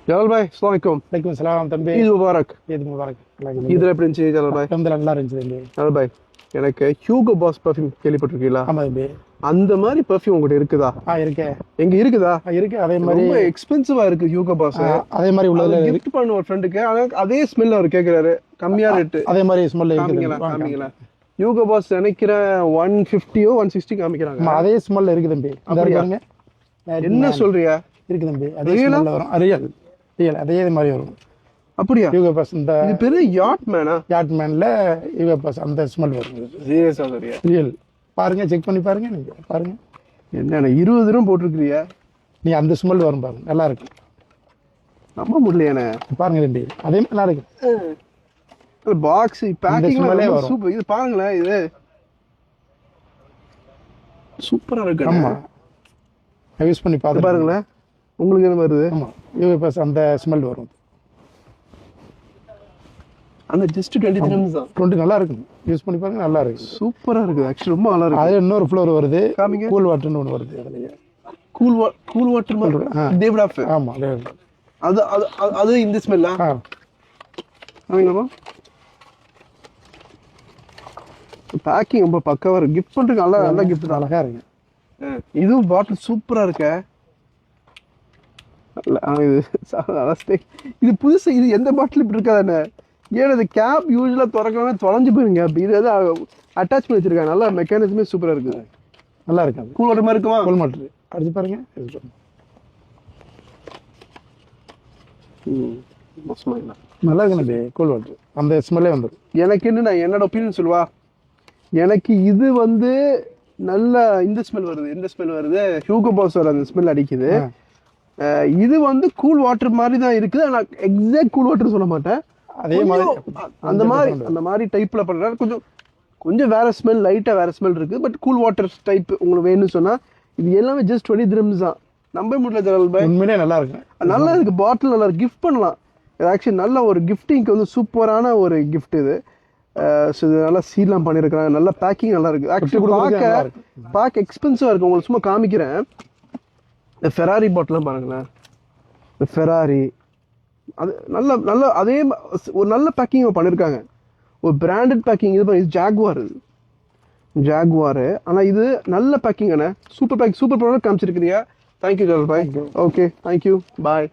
ஜலால் பாய் அஸ்ஸலாமு அலைக்கும். வலைக்கும் சலாம் தம்பி. ஈத் முபாரக். ஈத் முபாரக். இதில் எப்படி இருந்துச்சு ஜலால் பாய்? நல்லா இருந்துச்சு தம்பி. ஜலால் பாய், எனக்கு ஹியூகோ பாஸ் பர்ஃப்யூம் கேள்விப்பட்டிருக்கீங்களா? ஆமா தம்பி. அந்த மாதிரி பர்ஃப்யூம் உங்ககிட்ட இருக்குதா? இருக்கே. எங்க இருக்குதா? இருக்கு. அதே மாதிரி ரொம்ப எக்ஸ்பென்சிவா இருக்கு ஹியூகோ பாஸ். அதே மாதிரி உள்ளதுல கிஃப்ட் பண்ண ஒரு ஃப்ரெண்டுக்கு அதே ஸ்மெல் அவர் கேக்குறாரு, கம்மியா ரேட். அதே மாதிரி ஸ்மெல் காமிங்களா? ஹியூகோ பாஸ் நினைக்கிறேன் 150 160 காமிக்கிறாங்க. அதே ஸ்மெல் இருக்கு தம்பி. பாருங்க. என்ன சொல்றியா? இருக்கு தம்பி. அதே ஸ்மெல் வரும். ரியல் அதே மாதிரி வரும். அப்படியா? ஹியூகோ பாஸ் இந்த இது பெரிய யாட் மேனா? யாட் மேன்ல ஹியூகோ பாஸ் அந்த ஸ்மெல் வரும். சீரியஸா சொல்றியா? ரியல். பாருங்க, செக் பண்ணி பாருங்க. நீங்க பாருங்க. என்ன 20 ரூபா போட்டிருக்கிறியா? நீ அந்த ஸ்மெல் வரும் பாருங்க. நல்லா இருக்கு. நம்ப முடியலையானே. பாருங்க தம்பி, அதே மாதிரி நல்லா இருக்கு. பாக்ஸ் பேக்கிங் வரும். சூப்பர். இது பாருங்களேன், இது சூப்பரா இருக்கு. ஆமா, யூஸ் பண்ணி பார்த்து பாருங்களேன். உங்களுக்கு என்ன வருது? ஆமா, ஹியூகோ பாஸ் அந்த ஸ்மெல் வரும். அந்த ஜஸ்ட் 20 dirhams தான். 20 நல்லா இருக்கு. யூஸ் பண்ணி பாருங்க, நல்லா இருக்கு. சூப்பரா இருக்கு. ஆக்சுவலி ரொம்ப நல்லா இருக்கு. அதுல இன்னொரு ஃப்ளோர் வருது. காமிங்க. கூல் வாட்டர்னு ஒன்று வருது. அதுலயே கூல் வாட்டர் மாதிரி டேவிட் ஆஃப். ஆமா, அது அது அது இந்த ஸ்மெல்லா? காமிங்கப்பா. பேக்கிங் ரொம்ப பக்காவா இருக்கு. கிஃப்ட் பண்றதுக்கு நல்லா கிஃப்ட் அழகா இருக்கு. இதுவும் பாட்டில் சூப்பரா இருக்க. இது புதுசு. இது எந்த பாட்டில் இப்படி இருக்காதானே? ஏன்னா இந்த கேப் யூஸ்வலா திறக்கணும் தொலைஞ்சு போயிருங்க. அப்படி இது எதாவது அட்டாச் பண்ணி வச்சிருக்காங்க. நல்லா மெக்கானிசமே சூப்பரா இருக்குது. நல்லா இருக்கு. கூல் வாட்டர் மாதிரி இருக்குமா? கூல் வாட்டர் அடிச்சு பாருங்க. நல்லா இருக்கு. கூல் வாட்டர் அந்த ஸ்மெல்லே வந்துடும். எனக்கு என்னோட ஒப்பீனியன் சொல்லுவா. எனக்கு இது நல்ல இந்த ஸ்மெல் வருது. எந்த ஸ்மெல் வருது? ஹியூகோ பாஸ் வர அந்த ஸ்மெல் அடிக்குது. இது கூல் வாட்டர் மாதிரி தான் இருக்குது. ஆனால் எக்ஸாக்ட் கூல் வாட்டர் சொல்ல மாட்டேன். அதே மாதிரி அந்த மாதிரி டைப்ல பண்றாரு. கொஞ்சம் வேற ஸ்மெல், லைட்டா வேற ஸ்மெல் இருக்கு. பட் கூல் வாட்டர் டைப் உங்களுக்கு வேணும்னு சொன்னா இது எல்லாமே ஜஸ்ட் 20 dirhams தான். நம்ப முடியல ஜலால் பாய். உண்மையிலே நல்லா இருக்கு. நல்லா இருக்கு. பாட்டில் நல்லா இருக்கு. கிஃப்ட் பண்ணலாம். இது ஆக்சுவலி நல்ல ஒரு கிஃப்டிங்க்கு சூப்பரான ஒரு கிஃப்ட் இது. இது நல்லா சீலாம் பண்ணியிருக்கிறாங்க. நல்லா பேக்கிங் நல்லா இருக்கு. ஆக்சுவலி பார்க்க எக்ஸ்பென்சிவா இருக்கு. உங்களுக்கு சும்மா காமிக்கிறேன். இந்த ஃபெராரி பாட்டிலாம் பாருங்களேன். இந்த ஃபெராரி அது நல்ல அதே ஒரு நல்ல பேக்கிங் பண்ணியிருக்காங்க. ஒரு பிராண்டட் பேக்கிங். இது ஜாகுவார். இது ஜாகுவார். ஆனால் இது நல்ல பேக்கிங். சூப்பர் ப்ராடக்ட் காமிச்சிருக்கிறியா? Thank you Jalal Bhai. Okay, thank you, பாய்.